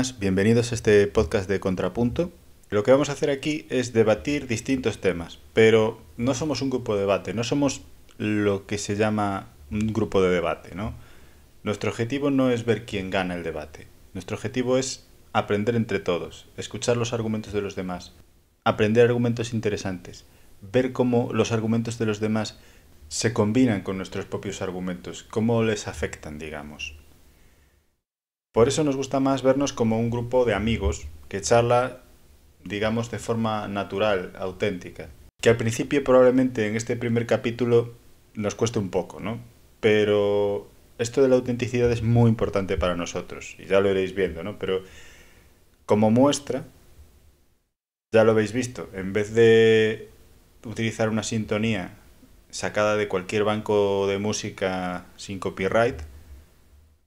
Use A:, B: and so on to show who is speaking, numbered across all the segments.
A: buenas, bienvenidos a este podcast de Contrapunto. Lo que vamos a hacer aquí es debatir distintos temas, pero no somos un grupo de debate, no somos lo que se llama un grupo de debate, ¿no? Nuestro objetivo no es ver quién gana el debate, nuestro objetivo es aprender entre todos, escuchar los argumentos de los demás, aprender argumentos interesantes, ver cómo los argumentos de los demás se combinan con nuestros propios argumentos, cómo les afectan, digamos. Por eso nos gusta más vernos como un grupo de amigos que charla, digamos, de forma natural, auténtica. Que al principio probablemente en este primer capítulo nos cueste un poco, ¿no? Pero esto de la autenticidad es muy importante para nosotros, y ya lo iréis viendo, ¿no? Pero como muestra, ya lo habéis visto, en vez de utilizar una sintonía sacada de cualquier banco de música sin copyright,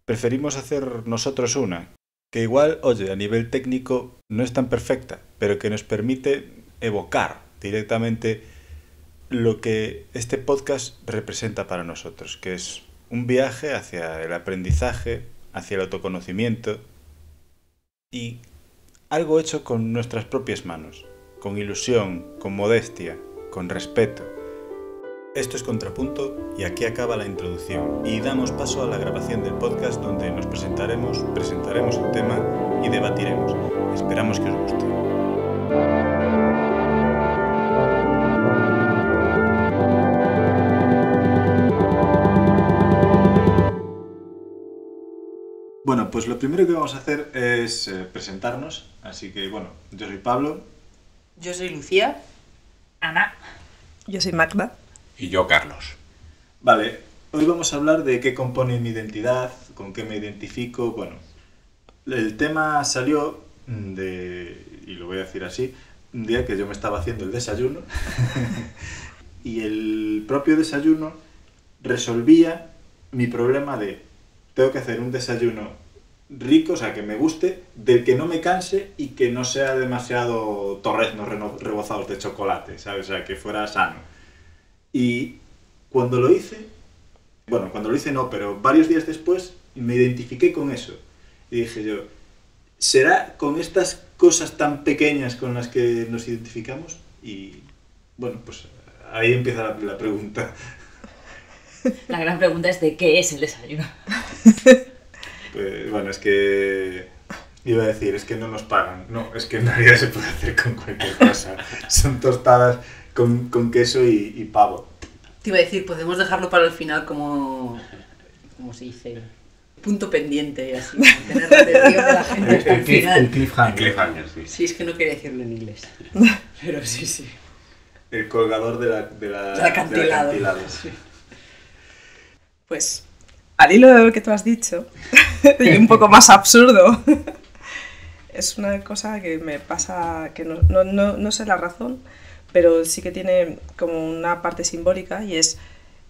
A: preferimos hacer nosotros una, que igual, oye, a nivel técnico no es tan perfecta, pero que nos permite evocar directamente lo que este podcast representa para nosotros, que es un viaje hacia el aprendizaje, hacia el autoconocimiento y algo hecho con nuestras propias manos, con ilusión, con modestia, con respeto. Esto es Contrapunto y aquí acaba la introducción y damos paso a la grabación del podcast donde nos presentaremos el tema y debatiremos. Esperamos que os guste. Bueno, pues lo primero que vamos a hacer es presentarnos, así que bueno, yo soy Pablo.
B: Yo soy Lucía.
C: Ana.
D: Yo soy Magda.
E: Y yo, Carlos.
A: Vale, hoy vamos a hablar de qué compone mi identidad, con qué me identifico. Bueno, el tema salió y lo voy a decir así, un día que yo me estaba haciendo el desayuno y el propio desayuno resolvía mi problema de tengo que hacer un desayuno rico, o sea, que me guste, del que no me canse y que no sea demasiado torreznos rebozados de chocolate, ¿sabes? O sea, que fuera sano. Y cuando lo hice no, pero varios días después me identifiqué con eso. Y dije yo, ¿será con estas cosas tan pequeñas con las que nos identificamos? Y bueno, pues ahí empieza la pregunta.
C: La gran pregunta es ¿de qué es el desayuno?
A: Pues bueno, es que iba a decir, es que no nos pagan. No, es que en realidad se puede hacer con cualquier cosa. Son tostadas con queso y pavo.
B: Te iba a decir, podemos dejarlo para el final como se dice, punto pendiente, así, tener la atención de la gente hasta el final.
E: El cliffhanger, sí.
B: Sí, es que no quería decirlo en inglés, pero sí.
A: El colgador de la
B: acantilado.
A: Sí.
D: Pues, al hilo de lo que tú has dicho, y un poco más absurdo, es una cosa que me pasa, que no sé la razón, pero sí que tiene como una parte simbólica, y es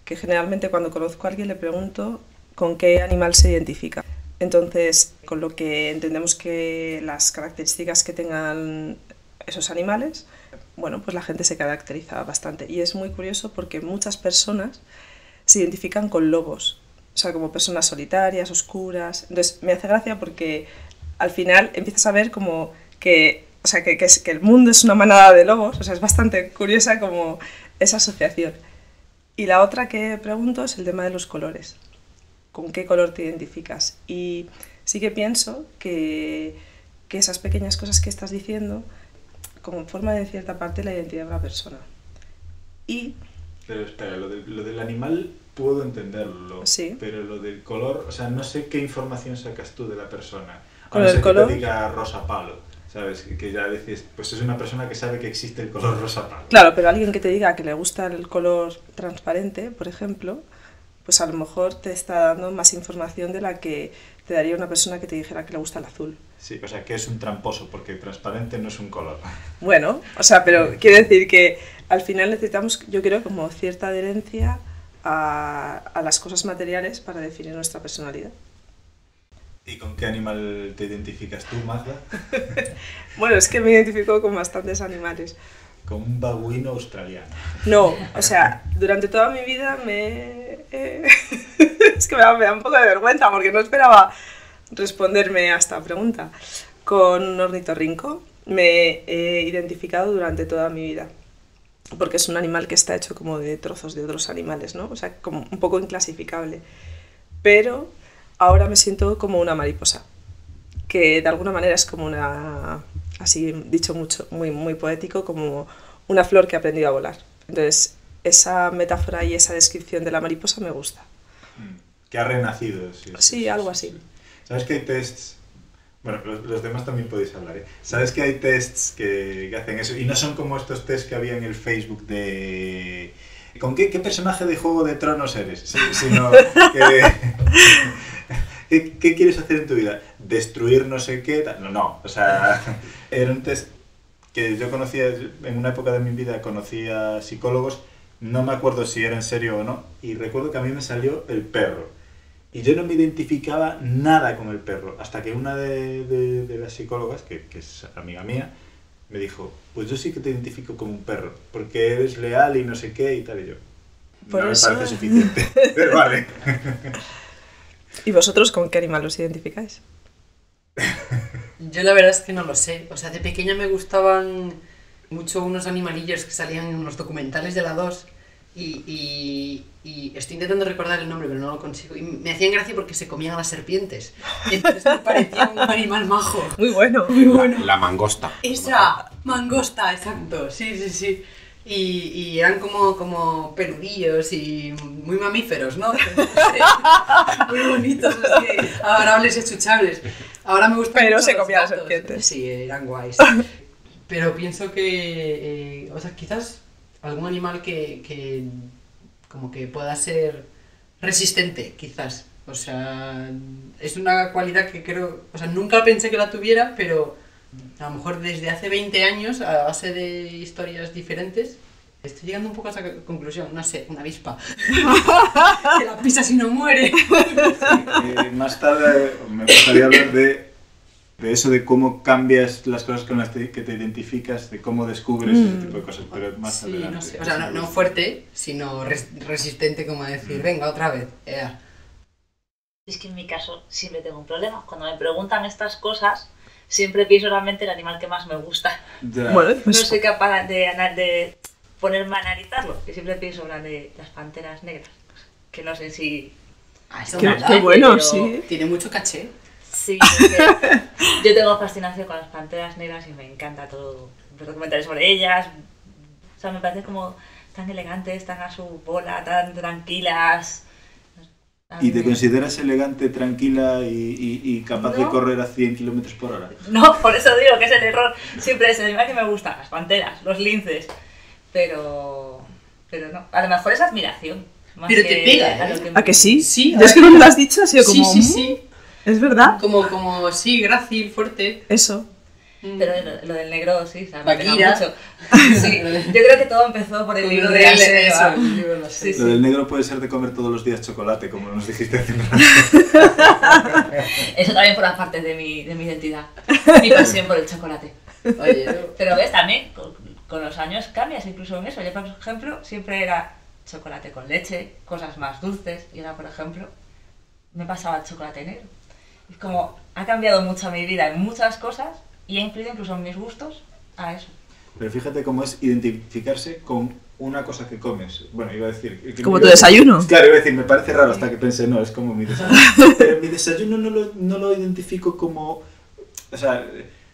D: que generalmente cuando conozco a alguien le pregunto con qué animal se identifica. Entonces, con lo que entendemos que las características que tengan esos animales, bueno, pues la gente se caracteriza bastante. Y es muy curioso porque muchas personas se identifican con lobos, o sea, como personas solitarias, oscuras. Entonces, me hace gracia porque al final empiezas a ver como que el mundo es una manada de lobos, o sea, es bastante curiosa como esa asociación. Y la otra que pregunto es el tema de los colores. ¿Con qué color te identificas? Y sí que pienso que esas pequeñas cosas que estás diciendo conforman en cierta parte la identidad de una persona.
A: Pero espera, lo del animal puedo entenderlo,
D: sí.
A: Pero lo del color, o sea, no sé qué información sacas tú de la persona.
D: Con el color,
A: que te diga rosa palo. ¿Sabes? Que ya decís, pues es una persona que sabe que existe el color rosa palo.
D: Claro, pero alguien que te diga que le gusta el color transparente, por ejemplo, pues a lo mejor te está dando más información de la que te daría una persona que te dijera que le gusta el azul.
A: Sí, o sea, que es un tramposo, porque transparente no es un color.
D: Bueno, o sea, pero quiero decir que al final necesitamos, yo creo, como cierta adherencia a las cosas materiales para definir nuestra personalidad.
A: ¿Y con qué animal te identificas tú, Magda?
D: Bueno, es que me identifico con bastantes animales.
A: Con un babuino australiano.
D: No, o sea, durante toda mi vida es que me da un poco de vergüenza porque no esperaba responderme a esta pregunta. Con un ornitorrinco me he identificado durante toda mi vida, porque es un animal que está hecho como de trozos de otros animales, ¿no? O sea, como un poco inclasificable. Pero ahora me siento como una mariposa, que de alguna manera es como una, así dicho mucho, muy poético, como una flor que ha aprendido a volar. Entonces, esa metáfora y esa descripción de la mariposa me gusta.
A: Que ha renacido.
D: Sí, algo así.
A: ¿Sabes que hay tests? Bueno, los demás también podéis hablar, ¿eh? ¿Sabes que hay tests que hacen eso? Y no son como estos tests que había en el Facebook de... ¿Con qué personaje de Juego de Tronos eres? Sí, sino que... ¿Qué quieres hacer en tu vida? ¿Destruir no sé qué? No. O sea, era un test que yo conocía, en una época de mi vida conocía psicólogos, no me acuerdo si era en serio o no, y recuerdo que a mí me salió el perro. Y yo no me identificaba nada con el perro, hasta que una de las psicólogas, que es amiga mía, me dijo, pues yo sí que te identifico como un perro, porque eres leal y no sé qué y tal, y yo.
D: Por
A: no
D: eso...
A: me parece suficiente, pero vale.
D: ¿Y vosotros con qué animal os identificáis?
B: Yo la verdad es que no lo sé. O sea, de pequeña me gustaban mucho unos animalillos que salían en los documentales de la 2 y estoy intentando recordar el nombre, pero no lo consigo. Y me hacían gracia porque se comían a las serpientes. Entonces me parecía un animal majo.
D: Muy bueno.
B: Muy bueno.
E: La mangosta.
B: Esa, mangosta, exacto. Sí. Y eran como peludillos y muy mamíferos, ¿no? Muy bonitos, así, adorables y achuchables. Ahora me gustan
D: Pero
B: mucho
D: se
B: los
D: comían las
B: gatos.
D: serpientes.
B: Sí, eran guays. Pero pienso que, o sea, quizás algún animal que como que pueda ser resistente, quizás. O sea, es una cualidad que creo, o sea, nunca pensé que la tuviera, pero a lo mejor desde hace 20 años, a base de historias diferentes, estoy llegando un poco a esa conclusión. No sé, una avispa. Que la pisas y no muere.
A: Más tarde me gustaría hablar de eso, de cómo cambias las cosas con las que te identificas, de cómo descubres ese tipo de cosas, pero más
B: Sí,
A: adelante.
B: no sé. O sea, no fuerte, sino resistente, como decir, venga, otra vez.
C: Es que en mi caso siempre tengo un problema. Cuando me preguntan estas cosas, siempre pienso realmente el animal que más me gusta.
A: Ya.
D: Bueno,
C: No
D: pues
C: soy capaz de ponerme a analizarlo. Y siempre pienso en la de las panteras negras. Que no sé si...
B: Eso
D: qué,
B: me
D: qué bueno,
C: pero-
D: sí.
B: tiene mucho caché.
C: Sí, porque yo tengo fascinación con las panteras negras y me encanta todo. Los documentales sobre ellas. O sea, me parece como tan elegantes, tan a su bola, tan tranquilas.
A: ¿Y te consideras elegante, tranquila y capaz de
C: No.
A: correr a 100 km por hora?
C: No, por eso digo que es el error. Siempre es el animal que me gusta, las panteras, los linces. Pero no. A lo mejor es admiración. Más
B: Pero te pega,
C: a lo
B: ¿eh?
D: ¿A que sí?
B: Sí,
D: Yo es que cuando lo has dicho ha sido como...
B: Sí.
D: ¿Es verdad?
B: Como sí, grácil, fuerte.
D: Eso.
C: Pero lo del negro, sí, o sea, me pega
B: Bagheera.
C: mucho. Sí, yo creo que todo empezó por el libro de
B: Real,
C: Alsea.
B: eso, el libro de la
C: Sí,
B: serie.
A: Lo del negro puede ser de comer todos los días chocolate, como nos dijiste hace un rato.
C: Eso también forma parte de mi identidad. Mi pasión por el chocolate.
B: Oye, yo-
C: Pero ves, también con los años cambias incluso en eso. Yo, por ejemplo, siempre era chocolate con leche, cosas más dulces. Y ahora, por ejemplo, me pasaba al chocolate negro. Es como, ha cambiado mucho mi vida en muchas cosas y ha influido incluso en mis gustos a eso.
A: Pero fíjate cómo es identificarse con una cosa que comes. Bueno, iba a decir...
D: Como tu desayuno.
A: Claro, iba a decir, me parece raro hasta que pensé, no, es como mi desayuno. Pero mi desayuno no lo identifico como... O sea,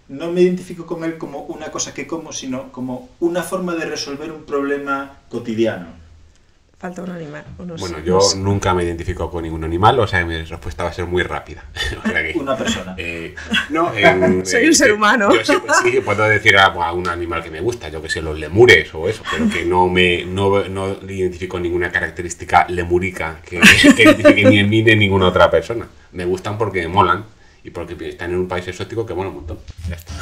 A: no me identifico con él como una cosa que como, sino como una forma de resolver un problema cotidiano.
D: Falta un animal.
E: Bueno, yo nunca me identifico con ningún animal, o sea, mi respuesta va a ser muy rápida. O sea que,
A: Una persona.
E: no,
D: Soy un ser humano.
E: Yo sí puedo decir a un animal que me gusta, yo que sé, los lemures o eso, pero que no identifico ninguna característica lemúrica que identifique ni en mí ni en ninguna otra persona. Me gustan porque molan y porque están en un país exótico que mola un montón. Ya está.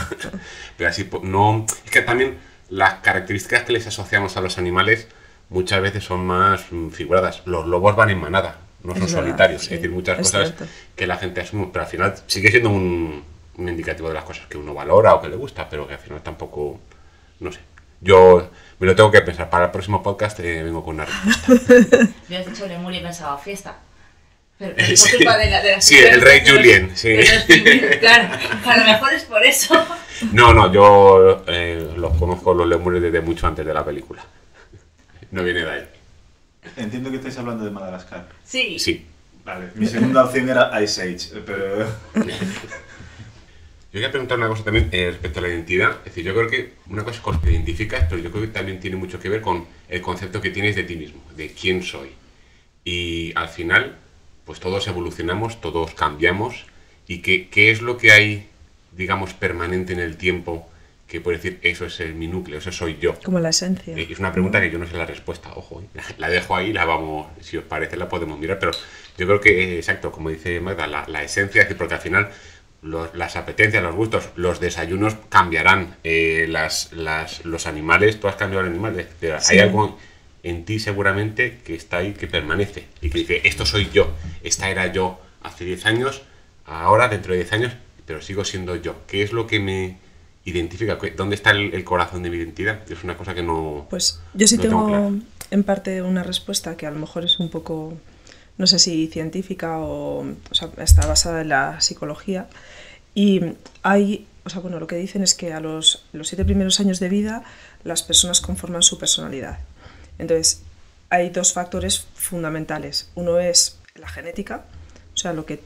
E: Pero así, no... Es que también las características que les asociamos a los animales muchas veces son más figuradas. Los lobos van en manada, no son
D: Es verdad,
E: solitarios.
D: sí,
E: Es decir, muchas
D: es
E: cosas
D: cierto.
E: que la gente asume, pero al final sigue siendo un indicativo de las cosas que uno valora o que le gusta, pero que al final tampoco, no sé. Yo me lo tengo que pensar. Para el próximo podcast vengo con una respuesta.
C: Me has dicho lemur y he pensado fiesta. Pero por culpa de la
E: Sí, el rey Julien, sí.
C: Claro, a lo mejor es por eso.
E: No, yo los conozco los lémures desde mucho antes de la película. No viene de ahí.
A: Entiendo que estáis hablando de Madagascar.
C: Sí.
E: Sí.
A: Vale, mi segunda opción era Ice Age, pero...
E: Yo quería preguntar una cosa también respecto a la identidad. Es decir, yo creo que una cosa es con lo que te identificas, pero yo creo que también tiene mucho que ver con el concepto que tienes de ti mismo, de quién soy. Y al final, pues todos evolucionamos, todos cambiamos. ¿Y qué es lo que hay, digamos, permanente en el tiempo que puede decir, eso es mi núcleo, eso soy yo?
D: Como la esencia.
E: Es una pregunta que yo no sé la respuesta, ojo. La dejo ahí, la vamos, si os parece, la podemos mirar, pero yo creo que, exacto, como dice Magda, la esencia, es decir, porque al final... las apetencias, los gustos, los desayunos cambiarán, los animales, tú has cambiado el animal, hay algo en ti seguramente que está ahí, que permanece y que dice, esto soy yo, esta era yo hace 10 años, ahora dentro de 10 años, pero sigo siendo yo. ¿Qué es lo que me identifica? ¿Dónde está el corazón de mi identidad? Es una cosa que no...
D: Pues yo sí
E: no
D: tengo
E: claro.
D: en parte una respuesta que a lo mejor es un poco... no sé si científica o sea, está basada en la psicología. Y hay, o sea, bueno, lo que dicen es que a los 7 primeros años de vida las personas conforman su personalidad. Entonces, hay 2 factores fundamentales. Uno es la genética, o sea, lo que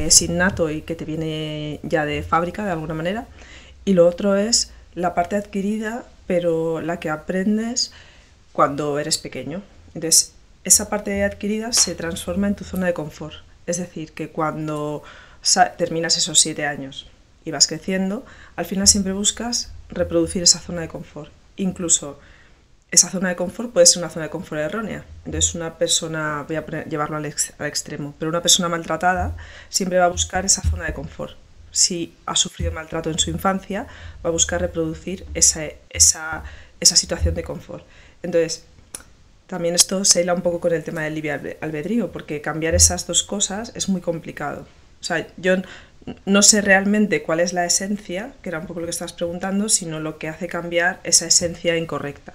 D: es innato y que te viene ya de fábrica de alguna manera. Y lo otro es la parte adquirida, pero la que aprendes cuando eres pequeño. Entonces, esa parte adquirida se transforma en tu zona de confort. Es decir, que cuando terminas esos 7 años y vas creciendo, al final siempre buscas reproducir esa zona de confort. Incluso esa zona de confort puede ser una zona de confort errónea. Entonces una persona, voy a llevarlo al extremo, pero una persona maltratada siempre va a buscar esa zona de confort. Si ha sufrido maltrato en su infancia, va a buscar reproducir esa situación de confort. Entonces, también esto se hila un poco con el tema del libre albedrío, porque cambiar esas 2 cosas es muy complicado. O sea, yo no sé realmente cuál es la esencia, que era un poco lo que estabas preguntando, sino lo que hace cambiar esa esencia incorrecta.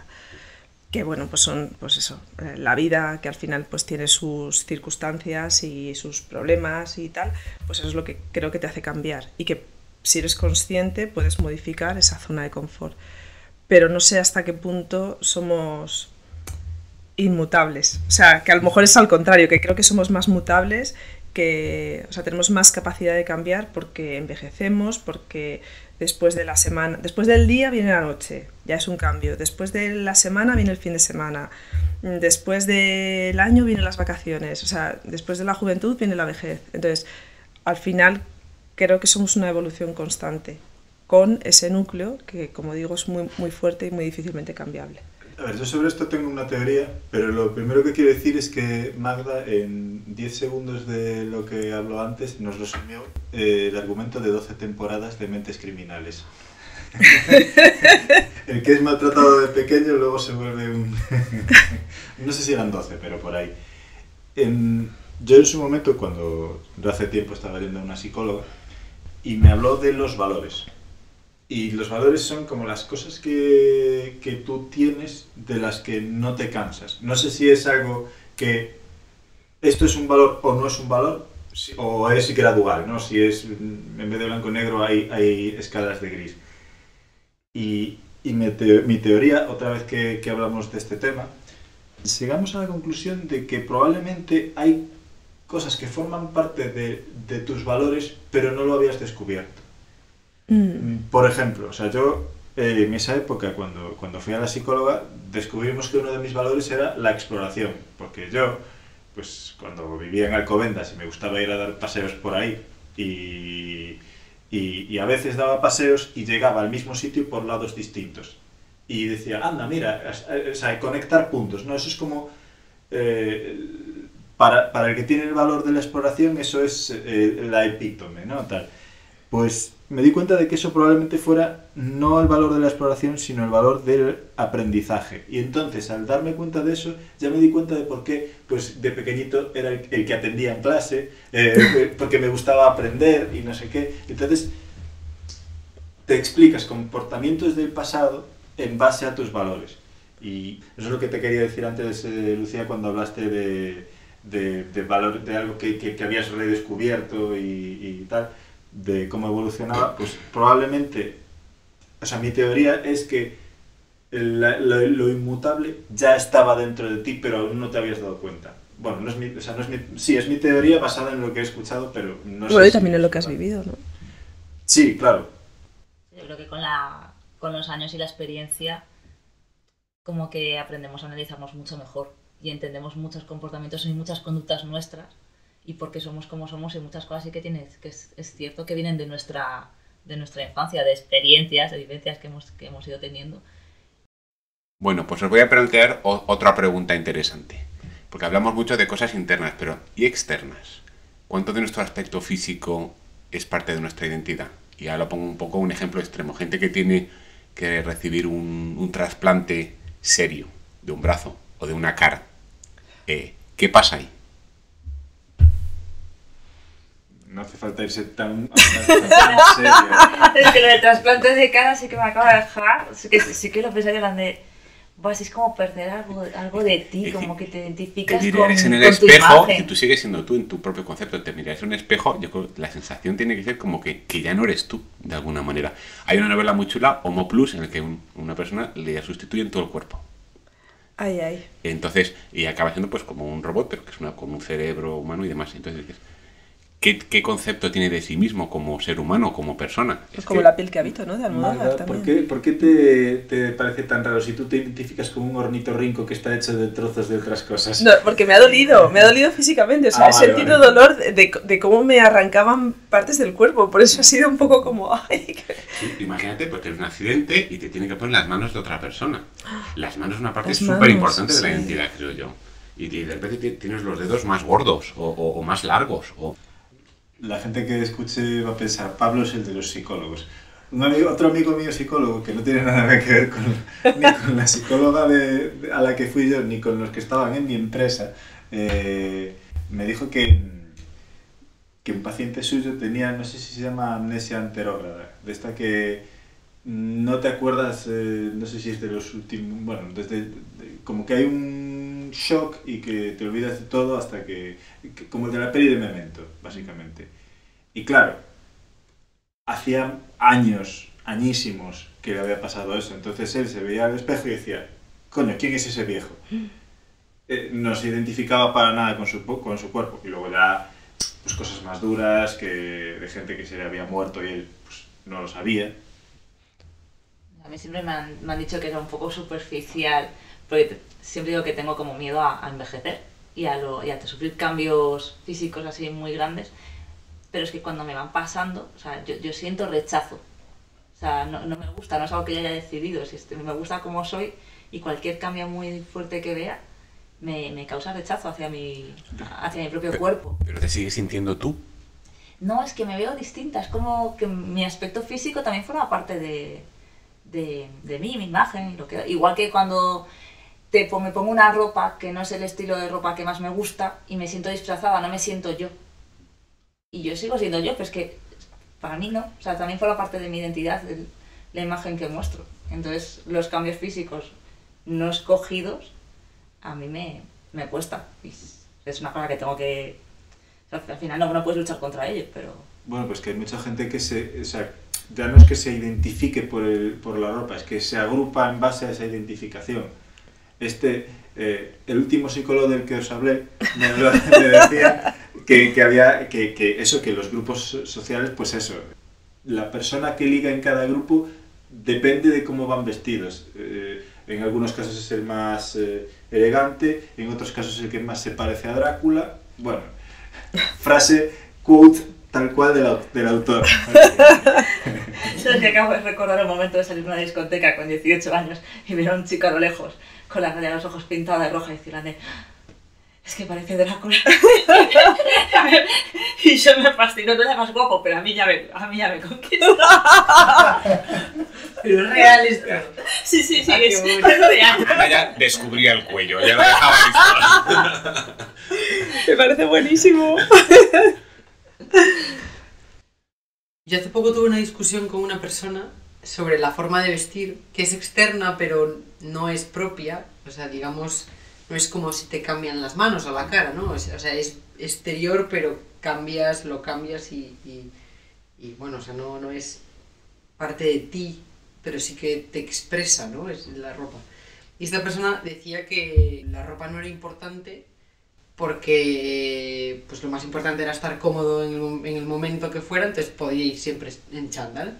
D: Que bueno, pues son, pues eso, la vida que al final pues tiene sus circunstancias y sus problemas y tal, pues eso es lo que creo que te hace cambiar. Y que si eres consciente puedes modificar esa zona de confort. Pero no sé hasta qué punto somos... inmutables, o sea, que a lo mejor es al contrario, que creo que somos más mutables, que, o sea, tenemos más capacidad de cambiar porque envejecemos, porque después de la semana, después del día viene la noche, ya es un cambio, después de la semana viene el fin de semana, después del año vienen las vacaciones, o sea, después de la juventud viene la vejez. Entonces, al final creo que somos una evolución constante con ese núcleo que, como digo, es muy, muy fuerte y muy difícilmente cambiable.
A: A ver, yo sobre esto tengo una teoría, pero lo primero que quiero decir es que Magda, en 10 segundos de lo que habló antes, nos resumió el argumento de 12 temporadas de Mentes Criminales. El que es maltratado de pequeño luego se vuelve un... no sé si eran 12, pero por ahí. Yo en su momento, cuando hace tiempo estaba yendo a una psicóloga, y me habló de los valores. Y los valores son como las cosas que tú tienes de las que no te cansas. No sé si es algo que esto es un valor o no es un valor, o es gradual, ¿no? Si es, en vez de blanco y negro hay escalas de gris. Y mi teoría, otra vez que hablamos de este tema, llegamos a la conclusión de que probablemente hay cosas que forman parte de tus valores, pero no lo habías descubierto. Por ejemplo, o sea, yo en esa época, cuando fui a la psicóloga, descubrimos que uno de mis valores era la exploración, porque yo, pues cuando vivía en Alcobendas y me gustaba ir a dar paseos por ahí, y a veces daba paseos y llegaba al mismo sitio por lados distintos. Y decía, anda, mira, o sea, conectar puntos, ¿no? Eso es como... para el que tiene el valor de la exploración, eso es la epítome, ¿no? Tal. Pues me di cuenta de que eso probablemente fuera no el valor de la exploración, sino el valor del aprendizaje. Y entonces, al darme cuenta de eso, ya me di cuenta de por qué, pues de pequeñito era el que atendía en clase, porque me gustaba aprender y no sé qué. Entonces, te explicas comportamientos del pasado en base a tus valores. Y eso es lo que te quería decir antes, Lucía, cuando hablaste de valor, de algo que habías redescubierto y tal, de cómo evolucionaba, pues probablemente, o sea, mi teoría es que lo inmutable ya estaba dentro de ti, pero aún no te habías dado cuenta. Bueno, no es mi, o sea, no es mi, sí, es mi teoría basada en lo que he escuchado, pero no sé.
D: Bueno, y
A: si
D: también en
A: es
D: lo que has
A: verdad.
D: vivido, ¿no?
A: Sí, claro.
C: Yo creo que con los años y la experiencia, como que aprendemos a analizarnos mucho mejor y entendemos muchos comportamientos y muchas conductas nuestras y por qué somos como somos y muchas cosas sí que tienes, que es cierto que vienen de nuestra infancia, de experiencias, de vivencias que hemos ido teniendo.
E: Bueno, pues os voy a plantear otra pregunta interesante. Porque hablamos mucho de cosas internas, pero ¿y externas? ¿Cuánto de nuestro aspecto físico es parte de nuestra identidad? Y ahora pongo un poco un ejemplo extremo. Gente que tiene que recibir un trasplante serio de un brazo o de una cara. ¿Qué pasa ahí?
A: No hace falta irse tan serio.
C: Es que lo de trasplantes de cara sí que me acaba de dejar, sí que lo pensaría grande. Pues es como perder algo de ti, como que te identificas
E: Te
C: con
E: mirarías en el
C: tu
E: espejo,
C: imagen.
E: si tú sigues siendo tú en tu propio concepto, te mirarías en un espejo, yo creo que la sensación tiene que ser como que ya no eres tú, de alguna manera. Hay una novela muy chula, Homo Plus, en la que una persona le sustituyen todo el cuerpo.
D: Ay, ay.
E: Entonces, y acaba siendo pues como un robot, pero que es con un cerebro humano y demás. Entonces dices, ¿qué concepto tiene de sí mismo como ser humano, como persona?
D: Pues
E: Es
D: como
E: que-
D: la piel que habito, ¿no? De Almodóvar
A: Magda,
D: también.
A: ¿por qué te parece tan raro si tú te identificas como un ornitorrinco que está hecho de trozos de otras cosas?
D: No, porque me ha dolido físicamente, o sea,
A: Ah,
D: he
A: vale,
D: sentido
A: vale.
D: dolor de cómo me arrancaban partes del cuerpo, por eso ha sido un poco como, ay,
E: Sí, imagínate, pues tienes un accidente y te tiene que poner las manos de otra persona. Las manos es una parte
D: Las
E: súper
D: manos,
E: importante de la
D: sí.
E: identidad, creo yo. Y de repente tienes los dedos más gordos o más largos.
A: La gente que escuche va a pensar, Pablo es el de los psicólogos. Otro amigo mío psicólogo, que no tiene nada que ver ni con la psicóloga a la que fui yo, ni con los que estaban en mi empresa, me dijo que un paciente suyo tenía, no sé si se llama amnesia anterógrada, de esta que no te acuerdas, no sé si es de los últimos, bueno, como que hay un shock y que te olvidas de todo hasta como el de la peli de Memento, básicamente. Y claro, hacía años, añísimos que le había pasado eso, entonces él se veía al espejo y decía, coño, ¿quién es ese viejo? No se identificaba para nada con su cuerpo, y luego ya pues cosas más duras, de gente que se le había muerto y él pues, no lo sabía.
C: A mí siempre me han dicho que era un poco superficial, porque siempre digo que tengo como miedo a envejecer y a sufrir cambios físicos así muy grandes, pero es que cuando me van pasando, o sea, yo siento rechazo. O sea, no me gusta, no es algo que yo haya decidido, me gusta como soy y cualquier cambio muy fuerte que vea me causa rechazo hacia mi propio cuerpo.
E: Pero te sigues sintiendo tú.
C: No, es que me veo distinta, es como que mi aspecto físico también forma parte de mí, mi imagen, igual que cuando me pongo una ropa que no es el estilo de ropa que más me gusta y me siento disfrazada, no me siento yo. Y yo sigo siendo yo, pero es que para mí no, o sea, también forma parte de mi identidad, la imagen que muestro. Entonces, los cambios físicos no escogidos a mí me cuesta. Y es una cosa que tengo que... O sea, al final no puedes luchar contra ello, pero...
A: Bueno, pues que hay mucha gente que o sea, ya no es que se identifique por la ropa, es que se agrupa en base a esa identificación. El último psicólogo del que os hablé me decía que los grupos sociales, pues eso, la persona que liga en cada grupo depende de cómo van vestidos. En algunos casos es el más elegante, en otros casos es el que más se parece a Drácula. Bueno, frase, quote, tal cual del autor.
C: ¿Sabes que acabo de recordar el momento de salir de una discoteca con 18 años y ver a un chico a lo lejos con la raya de los ojos pintada de roja y decirle, es que parece Drácula? Y yo me fascinó, no era más guapo, pero a mí ya me conquistó.
B: Pero es real esto.
C: Sí,
B: Ah, qué
C: es
B: bueno.
C: real.
E: Ana ya descubría el cuello, ya lo dejaba listo.
D: Me parece buenísimo.
B: Yo hace poco tuve una discusión con una persona sobre la forma de vestir, que es externa pero no es propia. O sea, digamos, no es como si te cambian las manos o la cara, ¿no? O sea, es exterior, pero lo cambias y bueno, o sea, no es parte de ti, pero sí que te expresa, ¿no? Es la ropa. Y esta persona decía que la ropa no era importante porque pues lo más importante era estar cómodo en el momento que fuera, entonces podía ir siempre en chándal.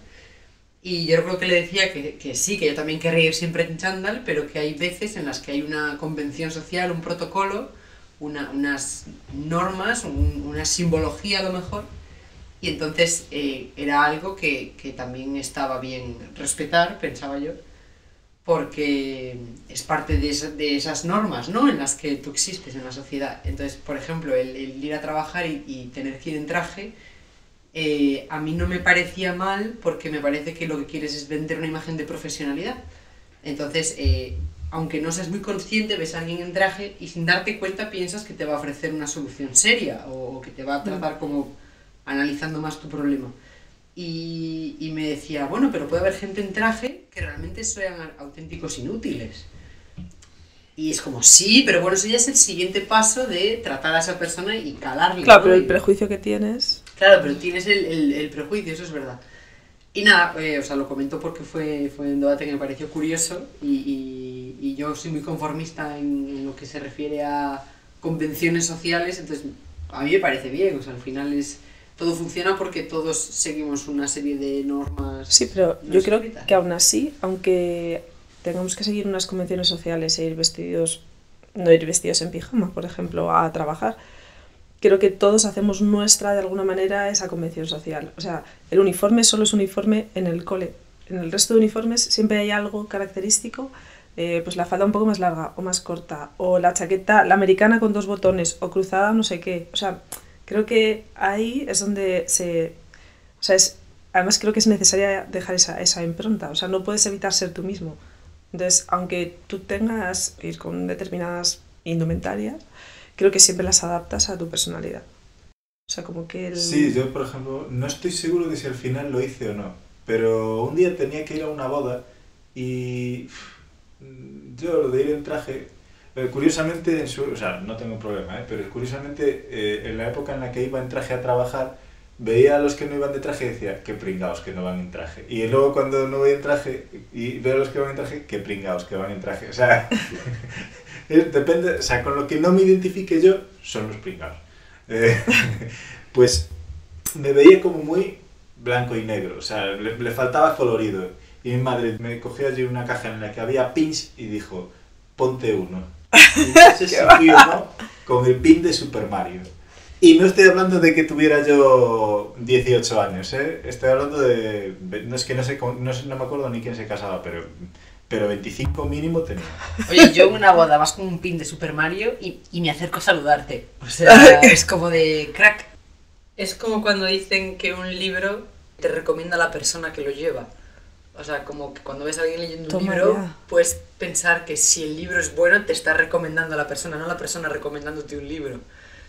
B: Y yo creo que le decía que sí, que yo también querría ir siempre en chándal, pero que hay veces en las que hay una convención social, un protocolo, unas normas, una simbología a lo mejor, y entonces era algo que también estaba bien respetar, pensaba yo, porque es parte de esas normas, ¿no?, en las que tú existes en la sociedad. Entonces, por ejemplo, el ir a trabajar y tener que ir en traje, a mí no me parecía mal, porque me parece que lo que quieres es vender una imagen de profesionalidad. Entonces, aunque no seas muy consciente, ves a alguien en traje y sin darte cuenta piensas que te va a ofrecer una solución seria o que te va a tratar como analizando más tu problema. Y me decía, bueno, pero puede haber gente en traje que realmente sean auténticos inútiles. Y es como, sí, pero bueno, eso ya es el siguiente paso de tratar a esa persona y calarle.
D: Claro,
B: ¿no?
D: pero el prejuicio que tienes...
B: Claro, pero tienes el prejuicio, eso es verdad. Y nada, o sea, lo comento porque fue un debate que me pareció curioso y yo soy muy conformista en lo que se refiere a convenciones sociales, entonces a mí me parece bien, o sea, al final todo funciona porque todos seguimos una serie de normas.
D: Sí, pero
B: no
D: yo creo
B: escritas.
D: que aún así, aunque tengamos que seguir unas convenciones sociales e no ir vestidos en pijama, por ejemplo, a trabajar, creo que todos hacemos nuestra, de alguna manera, esa convención social. O sea, el uniforme solo es uniforme en el cole. En el resto de uniformes siempre hay algo característico, pues la falda un poco más larga o más corta, o la chaqueta, la americana con 2 botones, o cruzada no sé qué. O sea, creo que ahí es donde o sea, además creo que es necesaria dejar esa impronta. O sea, no puedes evitar ser tú mismo. Entonces, aunque tú tengas que ir con determinadas indumentarias, creo que siempre las adaptas a tu personalidad. O sea, como que
A: Sí, yo, por ejemplo, no estoy seguro de si al final lo hice o no, pero un día tenía que ir a una boda y yo lo de ir en traje, curiosamente, o sea, no tengo problema, pero curiosamente en la época en la que iba en traje a trabajar, veía a los que no iban de traje y decía, qué pringaos que no van en traje. Y luego cuando no voy en traje y veo a los que van en traje, qué pringaos que van en traje. O sea, depende, o sea, con lo que no me identifique yo, son los pringaos. Pues me veía como muy blanco y negro, o sea, le faltaba colorido. Y mi madre me cogió allí una caja en la que había pins y dijo, ponte uno. Y entonces sí fui uno con el pin de Super Mario. Y no estoy hablando de que tuviera yo 18 años, ¿eh? Estoy hablando de... No es que no me acuerdo ni quién se casaba, pero 25 mínimo tenía.
B: Oye, yo en una boda vas con un pin de Super Mario y me acerco a saludarte. O sea, es como de crack. Es como cuando dicen que un libro te recomienda a la persona que lo lleva. O sea, como que cuando ves a alguien leyendo un libro, puedes pensar que si el libro es bueno, te está recomendando a la persona, no la persona recomendándote un libro.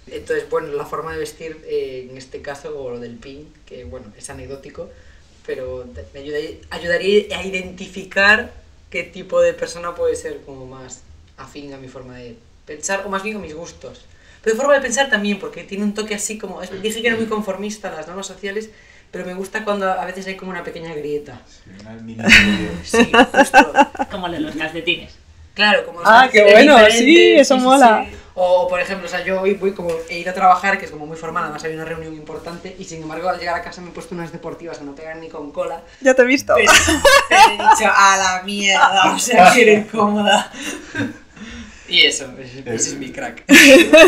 B: Entonces, bueno, la forma de vestir, en este caso, o lo del pin, que bueno, es anecdótico, pero me ayudaría a identificar qué tipo de persona puede ser como más afín a mi forma de pensar, o más bien a mis gustos. Pero forma de pensar también, porque tiene un toque así como... Dije que era muy conformista a las normas sociales, pero me gusta cuando a veces hay como una pequeña grieta.
A: Sí, una mini
B: Sí, justo.
C: Como el de los calcetines.
B: Claro, como...
D: qué bueno, sí, eso mola.
B: Sí. O, por ejemplo, o sea, yo hoy voy como... He ido a trabajar, que es como muy formal, además hay una reunión importante, y sin embargo, al llegar a casa me he puesto unas deportivas que no pegan ni con cola.
D: Ya te he visto.
B: Pero he dicho, a la mierda, o sea, que eres cómoda. Y eso, ese es mi crack.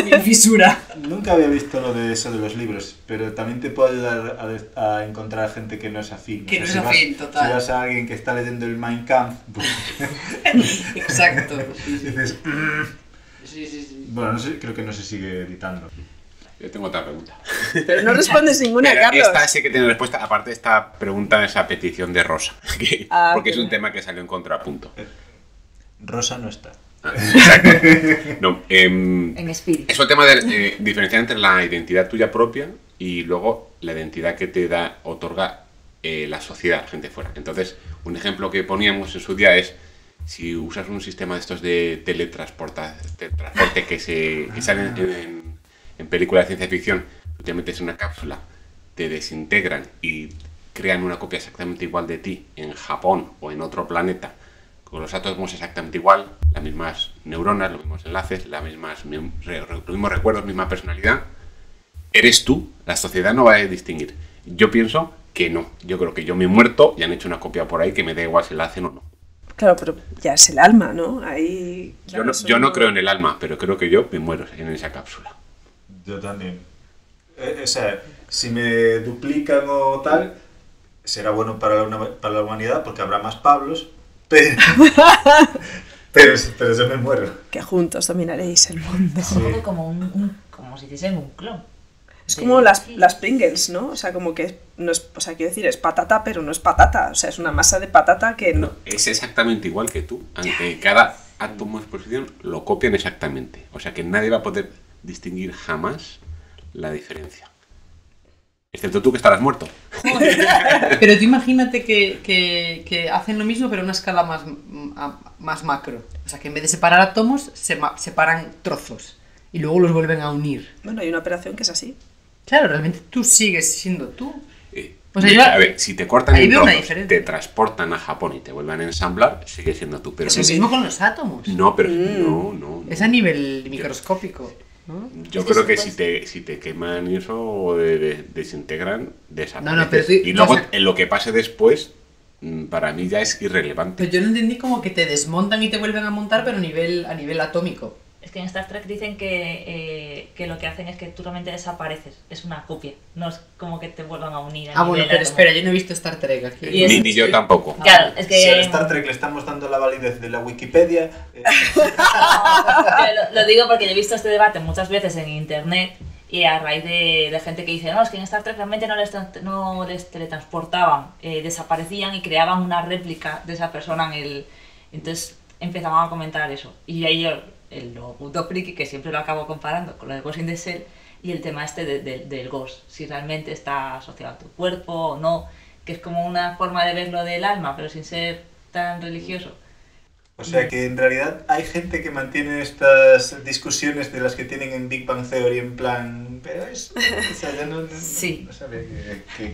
B: Mi fisura.
A: Nunca había visto lo de eso de los libros, pero también te puede ayudar a encontrar gente que no es afín.
B: Que no es afín, total.
A: Si vas a alguien que está leyendo el Mein Kampf, pues,
B: Exacto. Sí, sí.
A: dices...
B: Sí.
A: Bueno, creo que no se sigue editando.
E: Yo tengo otra pregunta.
D: Pero no respondes ninguna,
E: Pero
D: Carlos.
E: esta sí que tiene respuesta. Aparte, esta pregunta es a petición de Rosa. Porque es un tema que salió en contrapunto.
A: Rosa no está.
E: Exacto. No,
C: En espíritu.
E: es el tema de diferenciar entre la identidad tuya propia y luego la identidad que te otorga la sociedad, gente fuera. Entonces, un ejemplo que poníamos en su día es si usas un sistema de estos de teletransporte que salen en películas de ciencia ficción, tú te metes en una cápsula, te desintegran y crean una copia exactamente igual de ti en Japón o en otro planeta, con los átomos exactamente igual, las mismas neuronas, los mismos enlaces, los mismos recuerdos, misma personalidad, eres tú, la sociedad no va a distinguir. Yo pienso que no, yo creo que yo me he muerto y han hecho una copia por ahí que me da igual si la hacen o no.
D: Claro, pero ya es el alma, ¿no? Ahí, claro,
E: Yo no creo en el alma, pero creo que yo me muero en esa cápsula.
A: Yo también. O sea, si me duplican o tal, será bueno para la humanidad porque habrá más Pablos, pero yo me muero.
D: Que juntos dominaréis el mundo.
C: Es un poco como si hiciesen un clon.
D: Es como las Pringles, ¿no? O sea, como que no es, o sea, quiero decir, es patata, pero no es patata. O sea, es una masa de patata que no.
E: Es exactamente igual que tú. Aunque cada átomo de exposición lo copian exactamente. O sea que nadie va a poder distinguir jamás la diferencia. Excepto tú que estarás muerto.
B: Pero tú imagínate que hacen lo mismo pero a una escala más macro. O sea, que en vez de separar átomos, separan trozos y luego los vuelven a unir.
D: Bueno, hay una operación que es así.
B: Claro, realmente tú sigues siendo tú.
E: O sea, a ver, si te cortan
B: ahí
E: en
B: veo una
E: trozos,
B: diferencia.
E: te transportan a Japón y te vuelven a ensamblar, sigue siendo tú. Pero
B: Es lo mismo con los átomos.
E: no, pero no.
B: Es a nivel microscópico, ¿no?
E: Yo
C: Es que
E: creo que
C: sí,
E: si te queman eso o desintegran, desapareces.
B: No, pero tú-
E: y luego
B: o sea-
E: en lo que pase después, para mí ya es irrelevante.
B: Pero yo no entendí como que te desmontan y te vuelven a montar, pero a nivel atómico.
C: Es que en Star Trek dicen que lo que hacen es que tú realmente desapareces. Es una copia. No es como que te vuelvan a unir. A
B: Bueno,
C: nivel
B: pero
C: átomo.
B: espera, yo no he visto Star Trek aquí.
C: Y es-
E: Ni yo tampoco.
C: Claro, es que...
A: Si a Star Trek le estamos dando la validez de la Wikipedia,
C: Lo digo porque yo he visto este debate muchas veces en internet y a raíz de gente que dice, no, es que en Star Trek realmente no les teletransportaban, desaparecían y creaban una réplica de esa persona en el... Entonces empezaban a comentar eso. Y ahí yo, lo puto friki, que siempre lo acabo comparando con lo de Ghost in the Shell y el tema este del Ghost, si realmente está asociado a tu cuerpo o no, que es como una forma de verlo del alma, pero sin ser tan religioso.
A: o sea que en realidad hay gente que mantiene estas discusiones de las que tienen en Big Bang Theory en plan, pero es... O sea, yo no
C: Sí.
A: sabía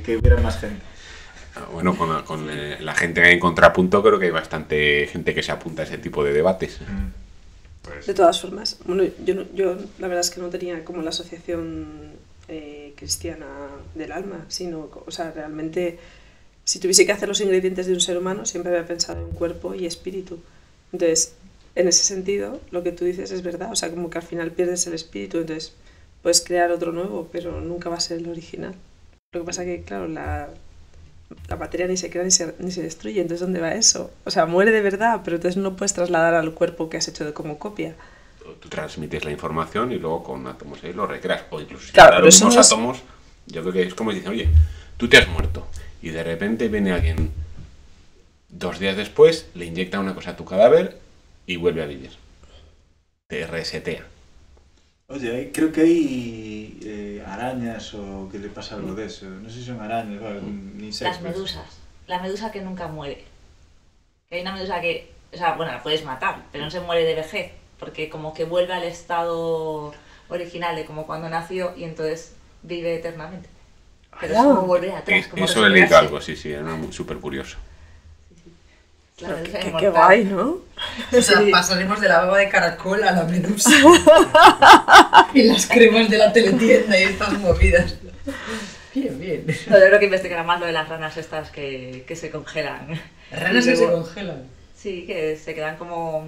A: que hubiera más gente.
E: Bueno, con la gente que hay en contrapunto, creo que hay bastante gente que se apunta a ese tipo de debates.
A: Pues,
D: De todas formas, bueno, yo la verdad es que no tenía como la asociación cristiana del alma, sino, o sea, realmente, si tuviese que hacer los ingredientes de un ser humano, siempre había pensado en cuerpo y espíritu. Entonces, en ese sentido, lo que tú dices es verdad, o sea, como que al final pierdes el espíritu, entonces puedes crear otro nuevo, pero nunca va a ser el original. Lo que pasa que, claro, la materia ni se crea ni se destruye, entonces ¿dónde va eso? O sea, muere de verdad, pero entonces no puedes trasladar al cuerpo que has hecho como copia.
E: Tú transmites la información y luego con átomos ahí lo recreas. O incluso si
D: Claro,
E: ahora
D: pero
E: los
D: eso
E: mismos
D: no es-
E: átomos, yo creo que es como dicen, oye, tú te has muerto. Y de repente viene alguien 2 días después, le inyecta una cosa a tu cadáver y vuelve a vivir. Te resetea.
A: oye, creo que hay arañas o que le pasa algo de eso. No sé si son arañas o insectos.
C: Las medusas. La medusa que nunca muere. Que hay una medusa que, o sea, bueno, la puedes matar, pero no se muere de vejez, porque como que vuelve al estado original de como cuando nació y entonces vive eternamente. Pero es como volver atrás, como
E: Eso he leído
C: regenerarse.
E: algo, sí, era súper curioso.
C: La medusa
D: Qué
C: inmortal.
D: guay, ¿no?
B: O sea,
C: Sí.
B: pasaremos de la baba de caracol a la medusa. Y las cremas de la teletienda y estas movidas. Bien, bien.
C: No, yo creo que investigará más lo de las ranas estas que se congelan.
B: Ranas
C: Y
B: que se
C: luego-
B: congelan.
C: Sí, que se quedan como...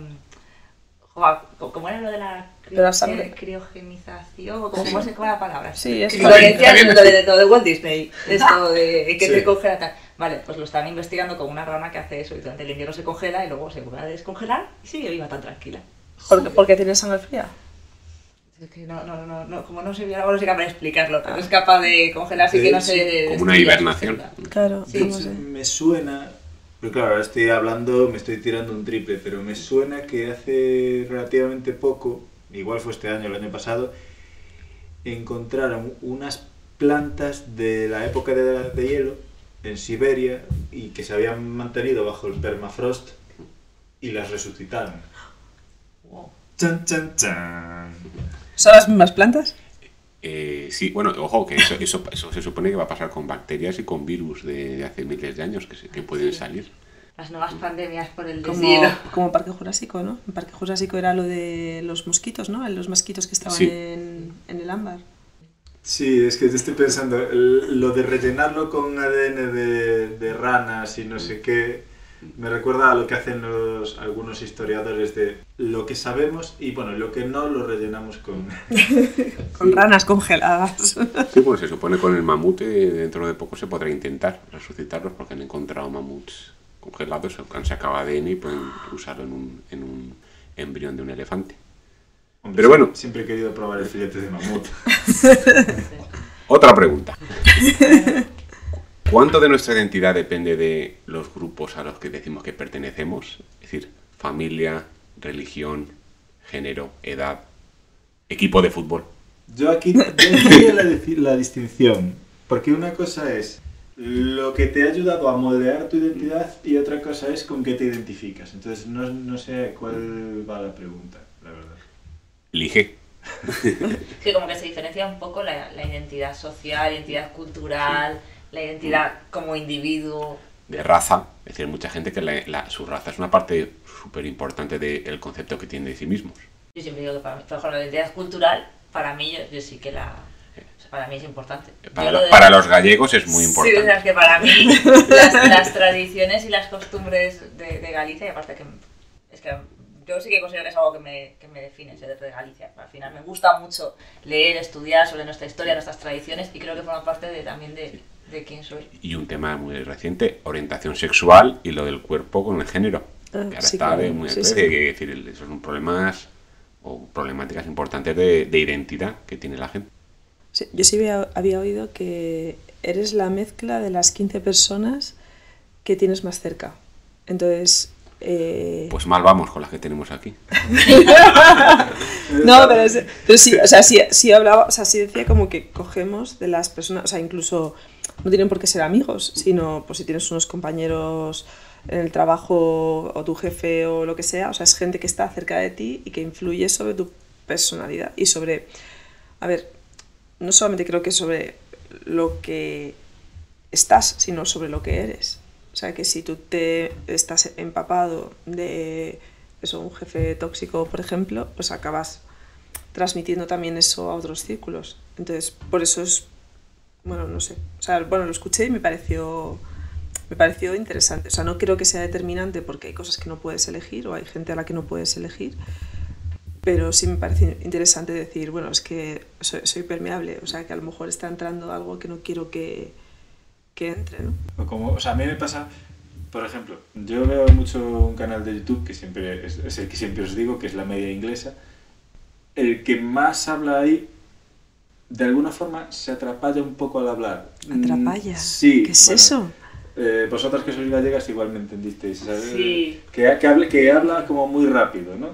C: Joder, ¿cómo era lo de la
D: De la sangre.
C: criogenización? ¿O cómo se llama la palabra?
D: Sí, es
C: Lo que decían lo de Walt Disney, esto de que
A: Sí.
C: se congela tal. Vale, pues lo están investigando con una rana que hace eso y durante el invierno se congela y luego se vuelve a descongelar y sigue viva tan tranquila.
D: Porque tiene sangre fría.
C: Es que como no se viera, no soy capaz de explicarlo, pero es capaz de congelarse y que no se...
E: Como una
C: destruya su
E: hibernación.
C: célula.
D: Claro,
C: Sí.
D: no sé.
A: Me suena, pero claro, ahora estoy hablando, me estoy tirando un triple, pero me suena que hace relativamente poco, igual fue este año, el año pasado, encontraron unas plantas de la época de hielo en Siberia y que se habían mantenido bajo el permafrost y las resucitaron.
C: Wow.
A: Chan, chan, chan.
D: ¿Son las mismas plantas?
E: Sí, bueno, ojo, que eso se supone que va a pasar con bacterias y con virus de hace miles de años que pueden salir.
C: Las nuevas pandemias por el deshielo.
D: Como Parque Jurásico, ¿no? En Parque Jurásico era lo de los mosquitos, ¿no? Los mosquitos que estaban
E: Sí.
D: en el ámbar.
A: Sí, es que estoy pensando, lo de rellenarlo con ADN de ranas y no sé qué, me recuerda a lo que hacen algunos historiadores de lo que sabemos y bueno, lo que no lo rellenamos con...
D: Con ranas congeladas.
E: Sí, pues se supone con el mamut dentro de poco se podrá intentar resucitarlos porque han encontrado mamuts congelados que han sacado ADN y pueden usarlo en un embrión de un elefante.
A: Hombre,
E: Pero bueno.
A: Siempre he querido probar el filete de mamut.
E: Otra pregunta. ¿Cuánto de nuestra identidad depende de los grupos a los que decimos que pertenecemos? Es decir, familia, religión, género, edad, equipo de fútbol.
A: Yo aquí haría la distinción, porque una cosa es lo que te ha ayudado a moldear tu identidad y otra cosa es con qué te identificas. Entonces no sé cuál va la pregunta, la verdad.
E: Elige.
C: Sí, como que se diferencia un poco la identidad social, identidad cultural, la identidad como individuo.
E: De raza, es decir, mucha gente que su raza es una parte súper importante del concepto que tiene de sí mismos.
C: Yo siempre digo que para mí, por ejemplo, la identidad cultural, para mí, yo sí que o sea, para mí es importante.
E: Para los gallegos es muy importante.
C: Sí, o sea, que para mí las tradiciones y las costumbres de Galicia, y aparte que es que yo sí que considero que es algo que me define, ser de Galicia. Al final me gusta mucho leer, estudiar sobre nuestra historia, nuestras tradiciones, y creo que forma parte también de quién soy.
E: Y un tema muy reciente, orientación sexual y lo del cuerpo con el género. Que ahora
D: sí,
E: está
D: claro.
E: muy
D: Sí,
E: decir, esos son problemas o problemáticas importantes de identidad que tiene la gente.
D: Sí, yo sí había oído que eres la mezcla de las 15 personas que tienes más cerca. Entonces...
E: Pues mal vamos con las que tenemos aquí.
D: No, pero sí, o sea, sí hablaba, o sea, sí decía como que cogemos de las personas, o sea, incluso no tienen por qué ser amigos, sino pues si tienes unos compañeros en el trabajo o tu jefe o lo que sea, o sea, es gente que está cerca de ti y que influye sobre tu personalidad y sobre, a ver, no solamente creo que sobre lo que estás, sino sobre lo que eres. O sea, que si tú te estás empapado de eso, un jefe tóxico, por ejemplo, pues acabas transmitiendo también eso a otros círculos. Entonces, por eso es, bueno, no sé. O sea, bueno, lo escuché y me pareció interesante. O sea, no creo que sea determinante porque hay cosas que no puedes elegir o hay gente a la que no puedes elegir. Pero sí me parece interesante decir, bueno, es que soy permeable. O sea, que a lo mejor está entrando algo que no quiero que entre, ¿no?
A: O sea, a mí me pasa, por ejemplo, yo veo mucho un canal de YouTube que siempre es el que siempre os digo, que es La Media Inglesa. El que más habla ahí, de alguna forma, se atrapalla un poco al hablar.
D: ¿Atrapalla?
A: Sí.
D: ¿Qué es eso?
A: Vosotras que sois gallegas igual me entendisteis. ¿Sabes?
C: Sí.
A: Que habla como muy rápido, ¿no?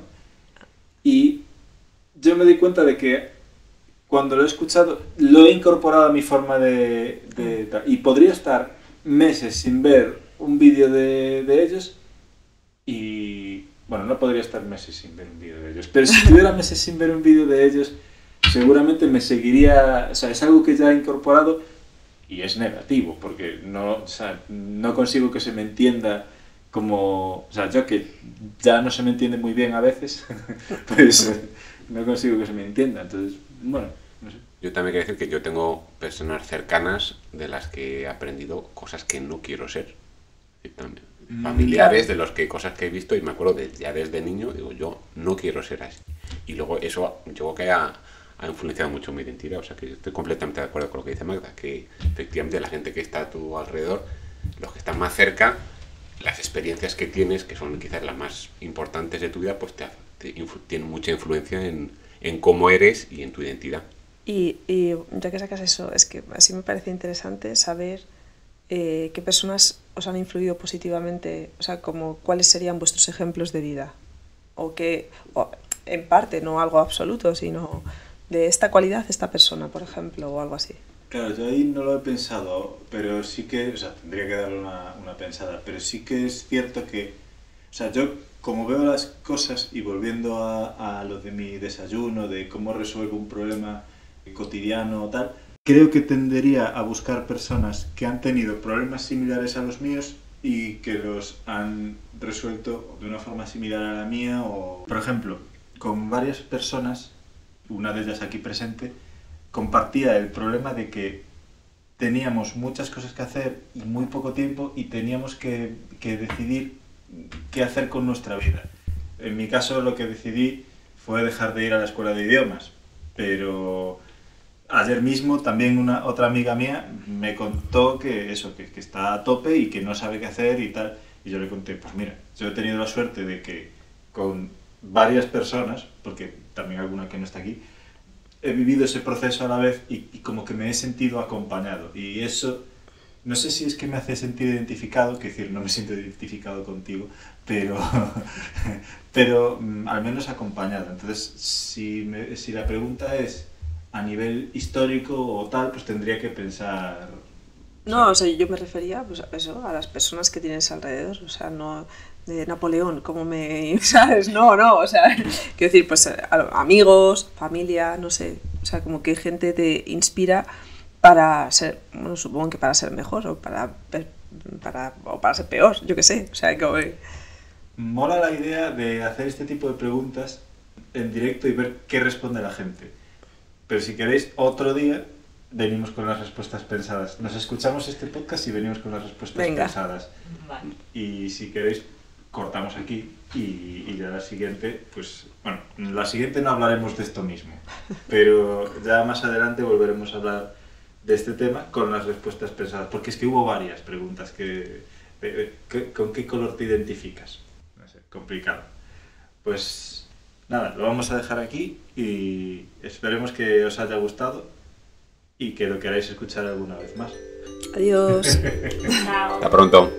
A: Y yo me di cuenta de que cuando lo he escuchado, lo he incorporado a mi forma y podría estar meses sin ver un vídeo de ellos y... Bueno, no podría estar meses sin ver un vídeo de ellos, pero si estuviera meses sin ver un vídeo de ellos, seguramente me seguiría... O sea, es algo que ya he incorporado y es negativo, porque no consigo que se me entienda como... O sea, yo que ya no se me entiende muy bien a veces, pues no consigo que se me entienda, entonces... Bueno, no sé.
E: Yo también quiero decir que yo tengo personas cercanas de las que he aprendido cosas que no quiero ser. Y también, familiares de los que cosas que he visto y me acuerdo ya desde niño, digo, yo no quiero ser así. Y luego eso yo creo que ha influenciado mucho mi identidad. O sea que yo estoy completamente de acuerdo con lo que dice Magda, que efectivamente la gente que está a tu alrededor, los que están más cerca, las experiencias que tienes, que son quizás las más importantes de tu vida, pues tienen mucha influencia en cómo eres y en tu identidad.
D: Y ya que sacas eso, es que así me parece interesante saber qué personas os han influido positivamente, o sea, como cuáles serían vuestros ejemplos de vida. O en parte, no algo absoluto, sino de esta cualidad, esta persona, por ejemplo, o algo así.
A: Claro, yo ahí no lo he pensado, pero sí que, o sea, tendría que darle una pensada, pero sí que es cierto que, o sea, yo como veo las cosas, y volviendo a lo de mi desayuno, de cómo resuelvo un problema cotidiano o tal, creo que tendería a buscar personas que han tenido problemas similares a los míos y que los han resuelto de una forma similar a la mía. O, por ejemplo, con varias personas, una de ellas aquí presente, compartía el problema de que teníamos muchas cosas que hacer y muy poco tiempo, y teníamos que decidir qué hacer con nuestra vida. En mi caso, lo que decidí fue dejar de ir a la escuela de idiomas, pero ayer mismo también otra amiga mía me contó que está a tope y que no sabe qué hacer y tal, y yo le conté, pues mira, yo he tenido la suerte de que con varias personas, porque también alguna que no está aquí, he vivido ese proceso a la vez y como que me he sentido acompañado, y eso, no sé si es que me hace sentir identificado, que decir, no me siento identificado contigo, pero al menos acompañado. Entonces, si la pregunta es a nivel histórico o tal, pues tendría que pensar...
D: No, o sea, yo me refería pues, a eso, a las personas que tienes alrededor, o sea, no de Napoleón, como me... ¿sabes? No, o sea, quiero decir, pues amigos, familia, no sé, o sea, como que gente te inspira para ser, bueno, supongo que para ser mejor o para ser peor, yo qué sé, o sea, como...
A: Mola la idea de hacer este tipo de preguntas en directo y ver qué responde la gente. Pero si queréis, otro día venimos con las respuestas pensadas. Nos escuchamos este podcast y venimos con las respuestas pensadas.
C: Vale.
A: Y si queréis, cortamos aquí y ya la siguiente, pues... Bueno, la siguiente no hablaremos de esto mismo, pero ya más adelante volveremos a hablar de este tema con las respuestas pensadas. Porque es que hubo varias preguntas ¿con qué color te identificas? No sé, complicado. Pues... nada, lo vamos a dejar aquí y esperemos que os haya gustado y que lo queráis escuchar alguna vez más.
D: Adiós.
C: Chao.
E: Hasta pronto.